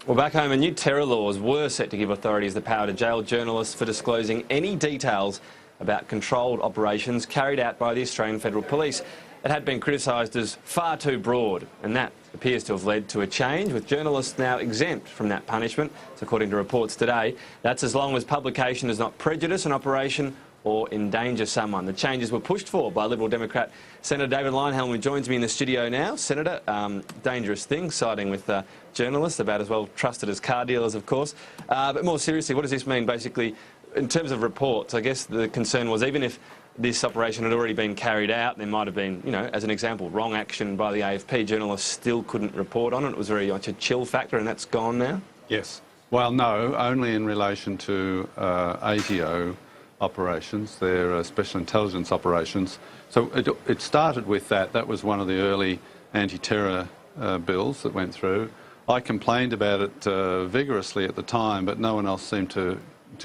Well, back home, new terror laws were set to give authorities the power to jail journalists for disclosing any details about controlled operations carried out by the Australian Federal Police. It had been criticised as far too broad, and that appears to have led to a change, with journalists now exempt from that punishment. So according to reports today, that's as long as publication does not prejudice an operation or endanger someone. The changes were pushed for by Liberal Democrat Senator David Leyonhjelm, who joins me in the studio now. Senator, dangerous thing, siding with journalists, about as well trusted as car dealers, of course. But more seriously, what does this mean, basically, in terms of reports? I guess the concern was, even if this operation had already been carried out, there might have been, you know, as an example, wrong action by the AFP. Journalists still couldn't report on it. It was very much a chill factor, and that's gone now? Yes. Well, no, only in relation to ASIO operations. They're special intelligence operations. So it started with that. That was one of the early anti-terror bills that went through. I complained about it vigorously at the time, but no one else seemed to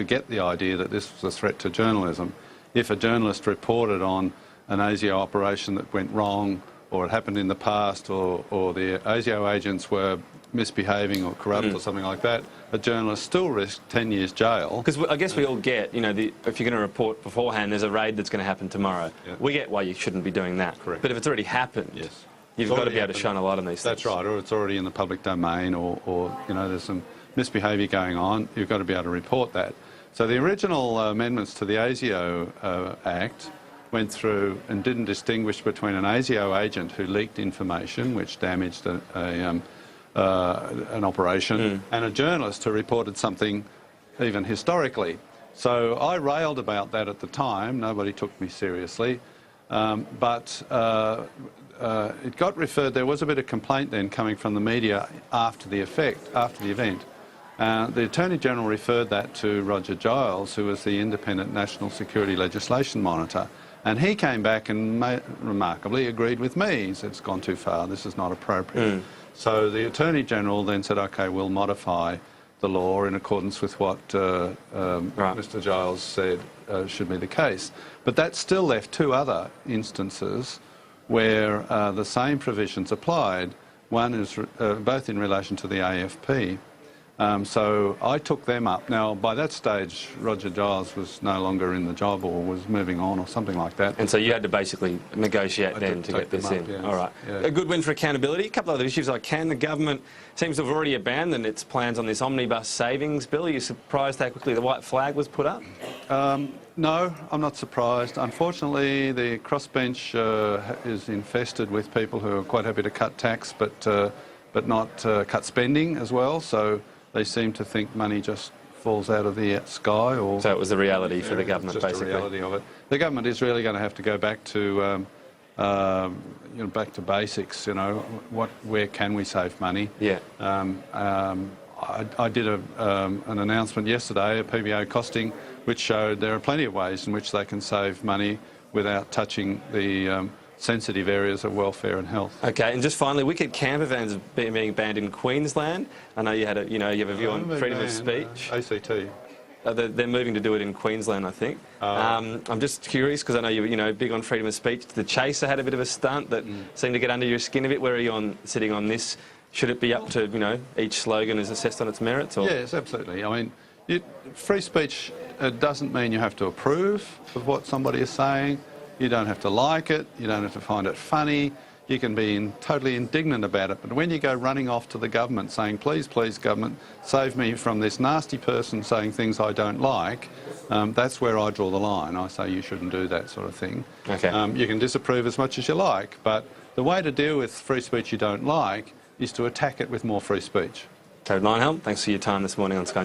get the idea that this was a threat to journalism. If a journalist reported on an ASIO operation that went wrong, or it happened in the past, or the ASIO agents were misbehaving or corrupt or something like that, a journalist still risked 10 years jail. Because I guess we all get, you know, if you're going to report beforehand, there's a raid that's going to happen tomorrow. Yeah. We get why you shouldn't be doing that. Correct. But if it's already happened, yes, you've got to be able to shine a light on these things. That's right, or it's already in the public domain, or you know, there's some misbehaviour going on, you've got to be able to report that. So the original amendments to the ASIO Act went through and didn't distinguish between an ASIO agent who leaked information which damaged an operation and a journalist who reported something even historically. So I railed about that at the time. Nobody took me seriously. But it got referred. There was a bit of complaint then coming from the media after the event. The Attorney-General referred that to Roger Giles, who was the Independent National Security Legislation Monitor, and he came back and remarkably agreed with me. He said, it's gone too far, this is not appropriate. So the Attorney-General then said, OK, we'll modify the law in accordance with what Mr Giles said should be the case. But that still left two other instances where the same provisions applied. One is both in relation to the AFP. So I took them up. Now, by that stage, Roger Giles was no longer in the job or was moving on or something like that. And so you had to basically negotiate then to get this in. Yes. All right. Yeah. A good win for accountability. A couple of other issues I can. The government seems to have already abandoned its plans on this omnibus savings bill. Are you surprised how quickly the white flag was put up? No, I'm not surprised. Unfortunately, the crossbench is infested with people who are quite happy to cut tax but not cut spending as well. So they seem to think money just falls out of the sky. So it was the reality for the government, just basically. The reality of it. The government is really going to have to go back to back to basics. You know, where can we save money? Yeah. I did an announcement yesterday, a PBO costing, which showed there are plenty of ways in which they can save money without touching the sensitive areas of welfare and health. Okay, and just finally, wicked camper vans are being banned in Queensland. I know you had you have a view on freedom of speech. ACT. They're moving to do it in Queensland, I think. I'm just curious because I know you're big on freedom of speech. The Chaser had a bit of a stunt that seemed to get under your skin a bit. Where are you sitting on this? Should it be up to each slogan is assessed on its merits? Or? Yes, absolutely. I mean, free speech doesn't mean you have to approve of what somebody is saying. You don't have to like it, you don't have to find it funny, you can be totally indignant about it, but when you go running off to the government saying, please, please, government, save me from this nasty person saying things I don't like, that's where I draw the line. I say you shouldn't do that sort of thing. Okay. You can disapprove as much as you like, but the way to deal with free speech you don't like is to attack it with more free speech. David Leyonhjelm, thanks for your time this morning on Sky.